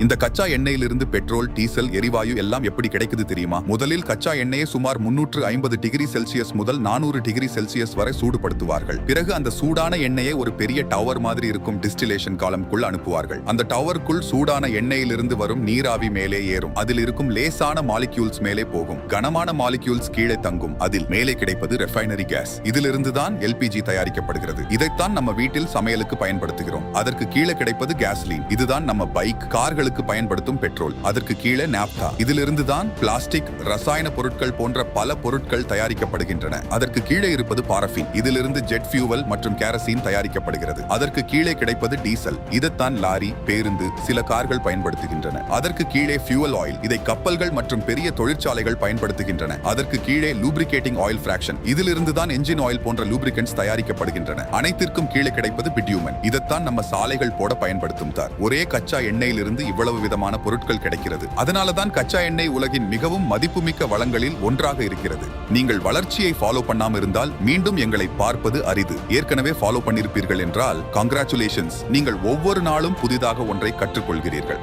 இந்த கச்சா எண்ணெயிலிருந்து petrol, diesel, எரிவாயு எல்லாம் எப்படி கிடைக்குது தெரியுமா? முதலில் கச்சா எண்ணெயை சுமார் 350 டிகிரி செல்சியஸ் முதல் 400 டிகிரி செல்சியஸ் வரை சூடுபடுத்துவார்கள். பிறகு அந்த சூடான எண்ணெயை ஒரு பெரிய டவர் மாதிரி இருக்கும் டிஸ்டிலேஷன் காலம்குள் அனுப்புவார்கள். அந்த டவருக்குள் சூடான எண்ணெயிலிருந்து வரும் நீராவி மேலே ஏறும். அதில் இருக்கும் லேசான மாலிக்யூல்ஸ் மேலே போகும். கனமான மாலிக்யூல்ஸ் கீழே தங்கும். அதில் மேலே கிடைப்பது ரெஃபைனரி கேஸ். இதிலிருந்து தான் எல்பிஜி தயாரிக்கப்படுகிறது. இதைத்தான் நம்ம வீட்டில் சமையலுக்கு பயன்படுத்துகிறோம். அதற்கு கீழே கிடைப்பது கேஸ்லீன். இதுதான் நம்ம பைக், கார்களுக்கு பயன்படுத்தும் பெட்ரோல். அதற்கு கீழே நாப்தா. இதிலிருந்து தான் பிளாஸ்டிக், ரசாயன பொருட்கள் போன்ற பல பொருட்கள் தயாரிக்கப்படுகின்றன. அதற்கு கீழே இருப்பது பாரஃபின். இதிலிருந்து ஜெட் ஃபியூவல் மற்றும் கேரசின் தயாரிக்கப்படுகிறது. அதற்கு கீழே கிடைப்பது டீசல். இதைத்தான் லாரி, பேருந்து, சில கார்கள் பயன்படுத்துகின்றன. அதற்கு கீழே ஃபியூவல் ஆயில். இதை கப்பல்கள் மற்றும் பெரிய தொழிற்சாலைகள் பயன்படுத்துகின்றன. அதற்கு கீழே லூப்ரிகேட்டிங் ஆயில் ஃபிராக்ஷன். இதிலிருந்து தான் என்ஜின் ஆயில் போன்ற லூப்ரிகன்ட்ஸ் தயாரிக்கப்படுகின்றன. அனைத்திற்கும் கீழே கிடைப்பது பிட்யூமன். இதைத்தான் நம்ம சாலைகள் போட பயன்படுத்தும் தார். ஒரே கச்சா எண்ணெயிலிருந்து இவ்வளவு விதமான பொருட்கள் கிடைக்கிறது. அதனாலதான் கச்சா எண்ணெய் உலகின் மிகவும் மதிப்புமிக்க வளங்களில் ஒன்றாக இருக்கிறது. நீங்கள் வளர்ச்சியை ஃபாலோ பண்ணாம இருந்தால் மீண்டும் எங்களை பார்ப்பது அரிது. ஏற்கனவே ஃபாலோ பண்ணிருப்பீர்கள் என்றால் கங்க்ராச்சுலேஷன்ஸ். நீங்கள் ஒவ்வொரு நாளும் புதிதாக ஒன்றை கற்றுக்கொள்கிறீர்கள்.